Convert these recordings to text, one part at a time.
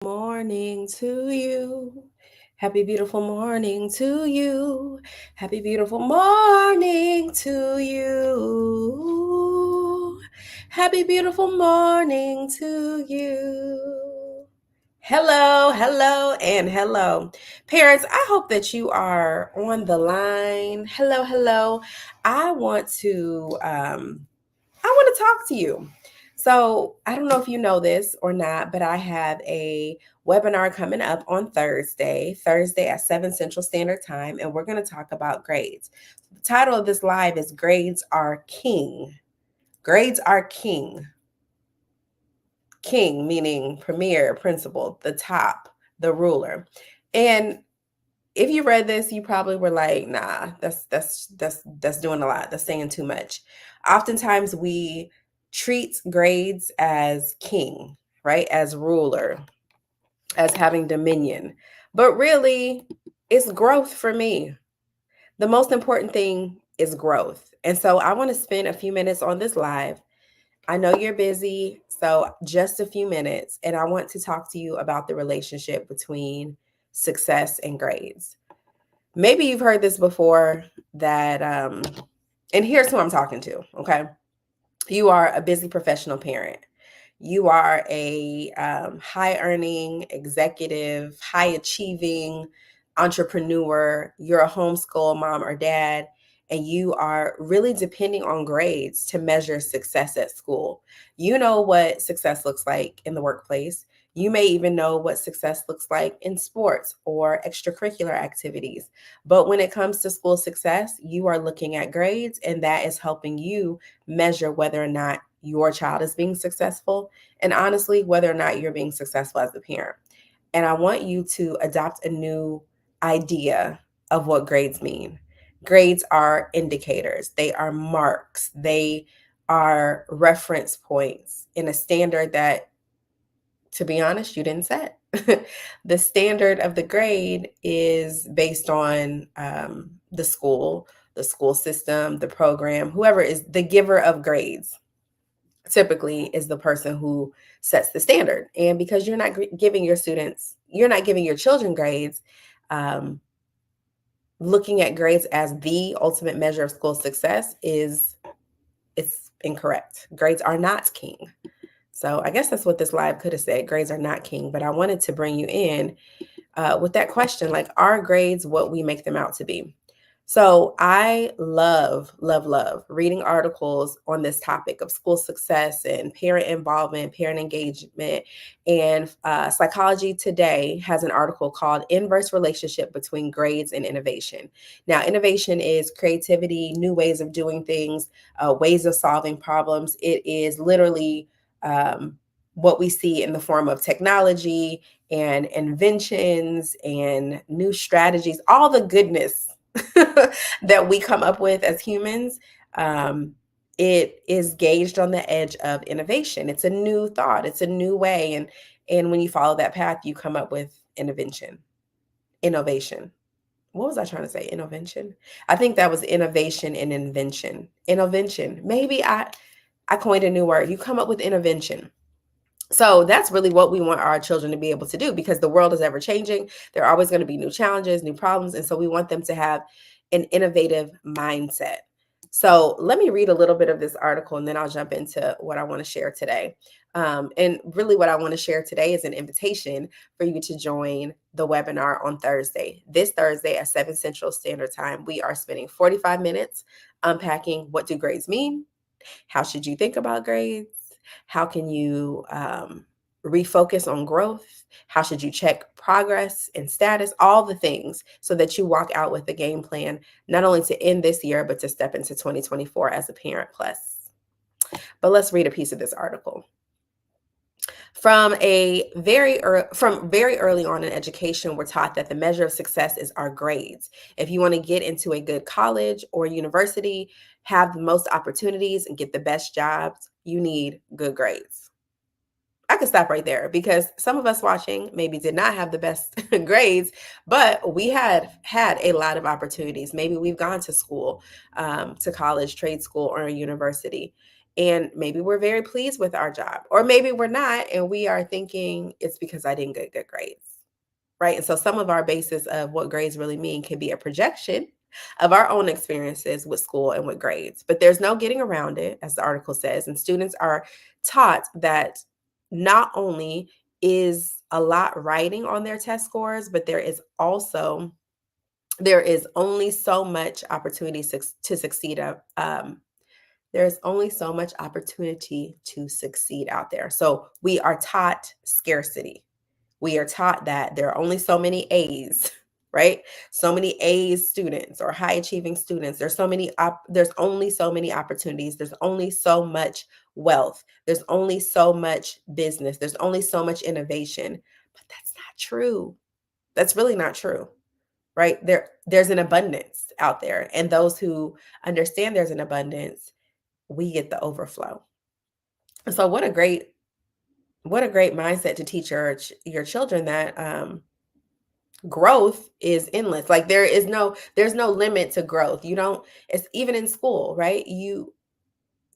Morning to you. Happy beautiful morning to you. Happy beautiful morning to you. Happy beautiful morning to you. Hello, hello, and hello. Parents, I hope that you are on the line. Hello, hello. I want to talk to you. So, I don't know if you know this or not, but I have a webinar coming up on Thursday at 7 Central Standard Time, and we're going to talk about grades. The title of this live is Grades Are King. Grades are king. King meaning premier, principal, the top, the ruler. And if you read this, you probably were like, nah, that's doing a lot. That's saying too much. Oftentimes we treat grades as king, right? As ruler, as having dominion. But really, it's growth for me. The most important thing is growth. And so I want to spend a few minutes on this live. I know you're busy, so just a few minutes, and I want to talk to you about the relationship between success and grades. Maybe you've heard this before that, and here's who I'm talking to, okay? You are a busy professional parent. You are a high earning executive, high achieving entrepreneur. You're a homeschool mom or dad, and you are really depending on grades to measure success at school. You know what success looks like in the workplace. You may even know what success looks like in sports or extracurricular activities. But when it comes to school success, you are looking at grades, and that is helping you measure whether or not your child is being successful, and honestly, whether or not you're being successful as a parent. And I want you to adopt a new idea of what grades mean. Grades are indicators, they are marks, they are reference points in a standard that, to be honest, you didn't set. The standard of the grade is based on the school system, the program, whoever is the giver of grades typically is the person who sets the standard. And because you're not giving your children grades, um, looking at grades as the ultimate measure of school success it's incorrect. Grades are not king. So I guess that's what this live could have said. Grades are not king, but I wanted to bring you in with that question, like, are grades what we make them out to be? So I love, love, love reading articles on this topic of school success and parent involvement, parent engagement. And Psychology Today has an article called Inverse Relationship Between Grades and Innovation. Now, innovation is creativity, new ways of doing things, ways of solving problems. It is literally what we see in the form of technology and inventions and new strategies, all the goodness that we come up with as humans. It is gauged on the edge of innovation. It's a new thought, it's a new way. And when you follow that path, you come up with innovation. What was I trying to say? Innovation. I think that was innovation and invention. Innovation. Maybe I coined a new word. You come up with innovation. So that's really what we want our children to be able to do, because the world is ever changing. There are always going to be new challenges, new problems. And so we want them to have an innovative mindset. So let me read a little bit of this article, and then I'll jump into what I want to share today. And really what I want to share today is an invitation for you to join the webinar on Thursday. This Thursday at 7 Central Standard Time, we are spending 45 minutes unpacking what do grades mean? How should you think about grades? How can you refocus on growth? How should you check progress and status? All the things so that you walk out with a game plan, not only to end this year, but to step into 2024 as a parent plus. But let's read a piece of this article. From very early on in education, we're taught that the measure of success is our grades. If you want to get into a good college or university, have the most opportunities, and get the best jobs, you need good grades. I could stop right there, because some of us watching maybe did not have the best grades, but we had a lot of opportunities. Maybe we've gone to school, to college, trade school, or a university. And maybe we're very pleased with our job, or maybe we're not, and we are thinking it's because I didn't get good grades, right? And so some of our basis of what grades really mean can be a projection of our own experiences with school and with grades. But there's no getting around it, as the article says. And students are taught that not only is a lot writing on their test scores, but there is only so much opportunity to succeed. There's only so much opportunity to succeed out there. So we are taught scarcity. We are taught that there are only so many A's, right? So many A's students or high achieving students. There's only so many opportunities. There's only so much wealth. There's only so much business. There's only so much innovation. But that's not true. That's really not true, right? There's an abundance out there. And those who understand there's an abundance, we get the overflow. So what a great mindset to teach your children that growth is endless. Like there's no limit to growth. It's even in school, right?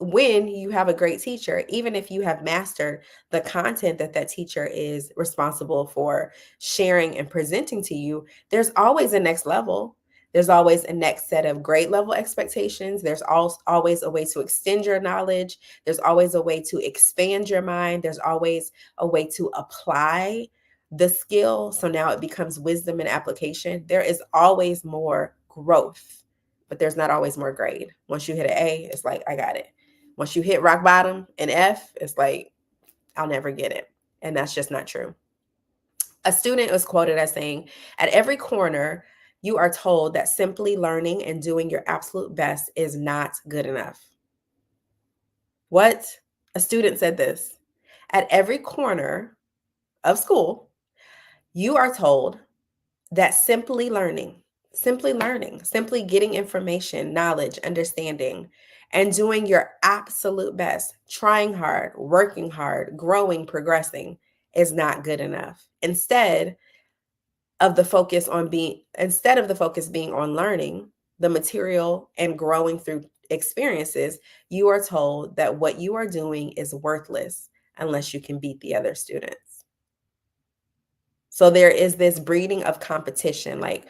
When you have a great teacher, even if you have mastered the content that teacher is responsible for sharing and presenting to you, there's always a next level. There's always a next set of grade level expectations. There's always a way to extend your knowledge. There's always a way to expand your mind. There's always a way to apply the skill. So now it becomes wisdom and application. There is always more growth, but there's not always more grade. Once you hit an A, it's like, I got it. Once you hit rock bottom, an F, it's like, I'll never get it. And that's just not true. A student was quoted as saying, at every corner, you are told that simply learning and doing your absolute best is not good enough. What? A student said this. At every corner of school, you are told that simply getting information, knowledge, understanding, and doing your absolute best, trying hard, working hard, growing, progressing is not good enough. Instead of the focus being on learning the material and growing through experiences, you are told that what you are doing is worthless unless you can beat the other students. So there is this breeding of competition. Like,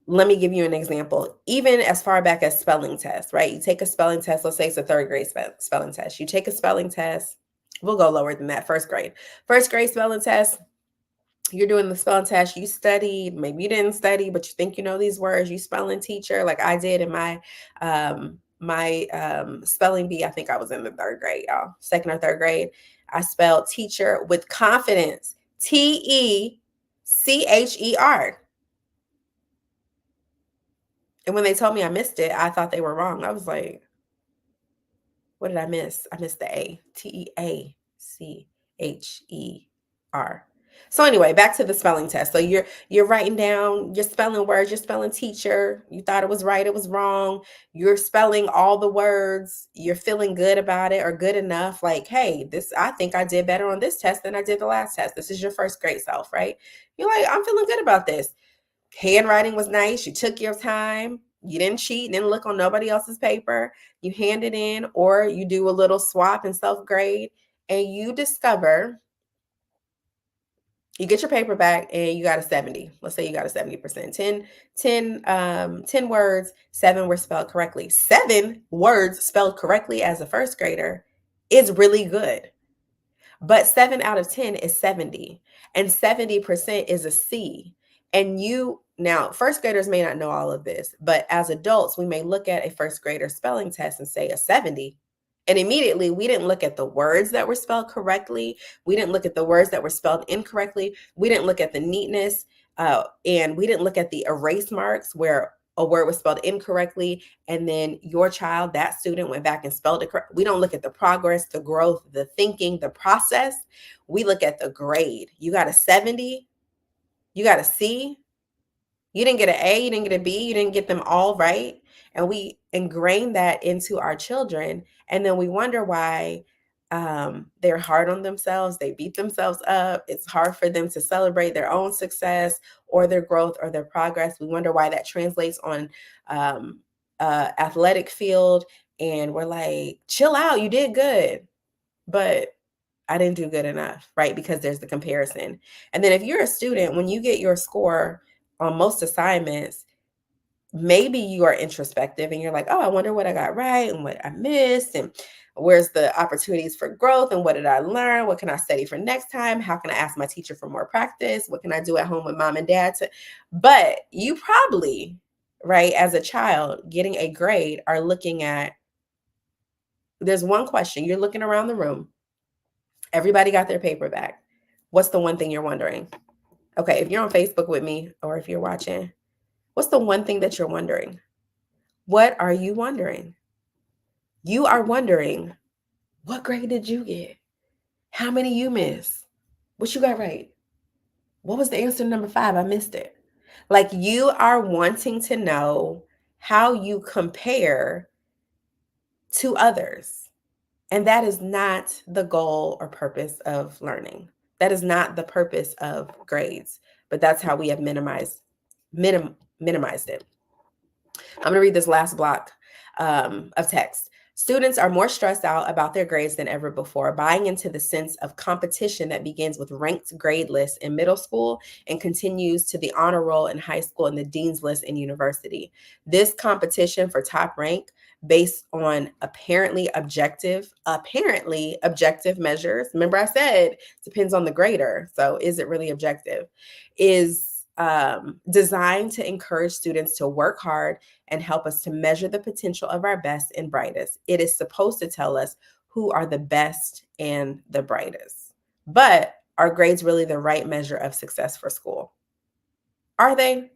let me give you an example. Even as far back as spelling tests, right? You take a spelling test. Let's say it's a third grade spelling test. You take a spelling test. We'll go lower than that. First grade spelling test. You're doing the spelling test. You studied. Maybe you didn't study, but you think you know these words. You spelling teacher, like I did in my spelling bee. I think I was in the third grade, y'all. Second or third grade. I spelled teacher with confidence. TECHER. And when they told me I missed it, I thought they were wrong. I was like, what did I miss? I missed the A. TEACHER. So anyway, back to the spelling test. So you're writing down, you're spelling words, you're spelling teacher. You thought it was right, it was wrong. You're spelling all the words. You're feeling good about it or good enough. Like, hey, I think I did better on this test than I did the last test. This is your first grade self, right? You're like, I'm feeling good about this. Handwriting was nice. You took your time. You didn't cheat, didn't look on nobody else's paper. You hand it in, or you do a little swap and self-grade, and you discover, you get your paper back and you got a 70. Let's say you got a 70%. 10 words, 7 were spelled correctly. 7 words spelled correctly as a first grader is really good. But 7 out of 10 is 70, and 70% is a C. And now, first graders may not know all of this, but as adults, we may look at a first grader spelling test and say a 70. And immediately, we didn't look at the words that were spelled correctly. We didn't look at the words that were spelled incorrectly. We didn't look at the neatness, and we didn't look at the erase marks where a word was spelled incorrectly, and then your child, that student, went back and spelled it correct. We don't look at the progress, the growth, the thinking, the process. We look at the grade. You got a 70, you got a C, you didn't get an A, you didn't get a B, you didn't get them all right. And we ingrain that into our children. And then we wonder why they're hard on themselves. They beat themselves up. It's hard for them to celebrate their own success or their growth or their progress. We wonder why that translates on athletic field and we're like, chill out, you did good. But I didn't do good enough, right? Because there's the comparison. And then if you're a student, when you get your score on most assignments, maybe you are introspective and you're like, oh, I wonder what I got right and what I missed, and where's the opportunities for growth, and what did I learn? What can I study for next time? How can I ask my teacher for more practice? What can I do at home with mom and dad? But you probably, right, as a child getting a grade, are looking at, there's one question. You're looking around the room. Everybody got their paper back. What's the one thing you're wondering? Okay, if you're on Facebook with me or if you're watching, what's the one thing that you're wondering? What are you wondering? You are wondering, what grade did you get? How many you missed? What you got right? What was the answer to number 5? I missed it. Like, you are wanting to know how you compare to others. And that is not the goal or purpose of learning. That is not the purpose of grades, but that's how we have minimized it. I'm going to read this last block of text. Students are more stressed out about their grades than ever before, buying into the sense of competition that begins with ranked grade lists in middle school and continues to the honor roll in high school and the dean's list in university. This competition for top rank, based on apparently objective measures. Remember, I said depends on the grader. So is it really objective? Is designed to encourage students to work hard and help us to measure the potential of our best and brightest. It is supposed to tell us who are the best and the brightest. But are grades really the right measure of success for school? Are they?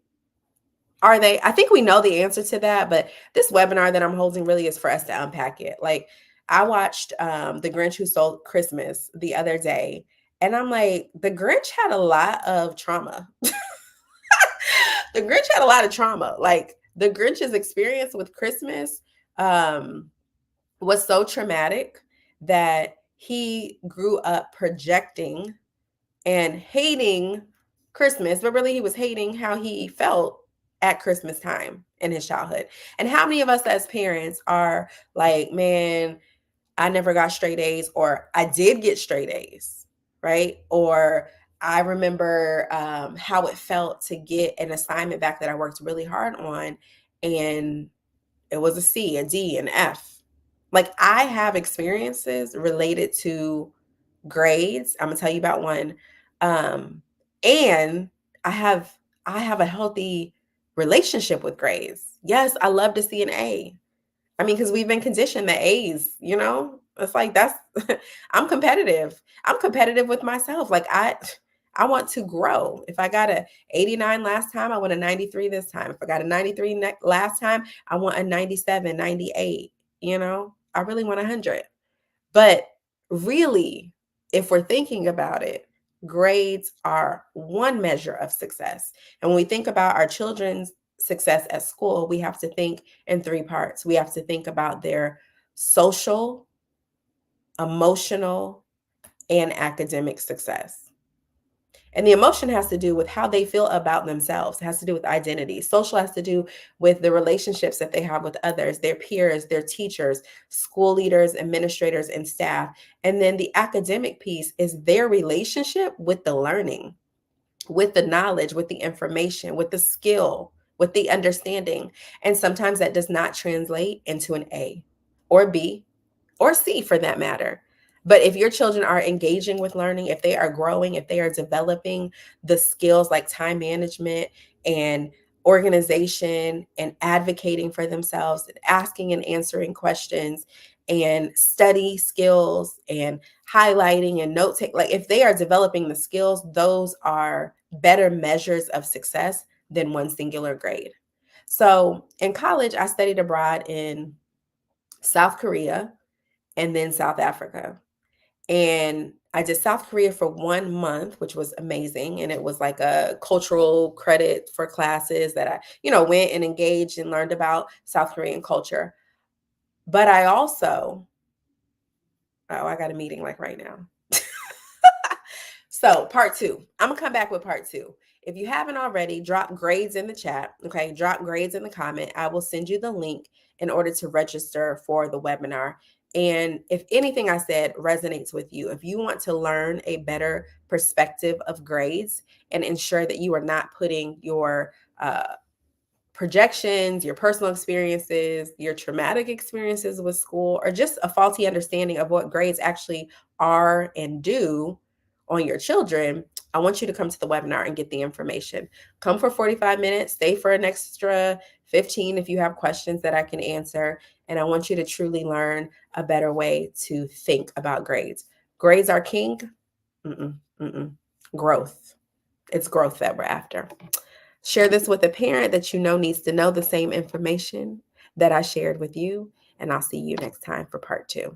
Are they? I think we know the answer to that, but this webinar that I'm holding really is for us to unpack it. Like, I watched The Grinch Who Stole Christmas the other day, and I'm like, the Grinch had a lot of trauma. The Grinch had a lot of trauma. Like, the Grinch's experience with Christmas was so traumatic that he grew up projecting and hating Christmas, but really he was hating how he felt at Christmas time in his childhood. And how many of us as parents are like, man, I never got straight A's, or I did get straight A's, right? Or I remember how it felt to get an assignment back that I worked really hard on, and it was a C, a D, an F. Like, I have experiences related to grades. I'm gonna tell you about one. And I have a healthy relationship with grades. Yes, I love to see an A. I mean, because we've been conditioned that A's, it's like, that's I'm competitive. I'm competitive with myself. Like, I want to grow. If I got a 89 last time, I want a 93 this time. If I got a 93 last time, I want a 97, 98. I really want 100. But really, if we're thinking about it, grades are one measure of success. And when we think about our children's success at school, we have to think in 3 parts. We have to think about their social, emotional, and academic success. And the emotion has to do with how they feel about themselves. It has to do with identity. Social has to do with the relationships that they have with others, their peers, their teachers, school leaders, administrators, and staff. And then the academic piece is their relationship with the learning, with the knowledge, with the information, with the skill, with the understanding. And sometimes that does not translate into an A or B or C for that matter. But if your children are engaging with learning, if they are growing, if they are developing the skills like time management and organization and advocating for themselves and asking and answering questions and study skills and highlighting and note take, like, if they are developing the skills, those are better measures of success than one singular grade. So in college, I studied abroad in South Korea and then South Africa. And I did South Korea for 1 month, which was amazing. And it was like a cultural credit for classes that I, went and engaged and learned about South Korean culture. But I also, I got a meeting like right now. So part 2, I'm gonna come back with part 2. If you haven't already, drop grades in the chat. Okay, drop grades in the comment. I will send you the link in order to register for the webinar. And if anything I said resonates with you, if you want to learn a better perspective of grades and ensure that you are not putting your projections, your personal experiences, your traumatic experiences with school, or just a faulty understanding of what grades actually are and do on your children, I want you to come to the webinar and get the information. Come for 45 minutes, stay for an extra 15 if you have questions that I can answer. And I want you to truly learn a better way to think about grades. Grades are king. Mm-mm, mm-mm. Growth. It's growth that we're after. Share this with a parent that you know needs to know the same information that I shared with you. And I'll see you next time for part 2.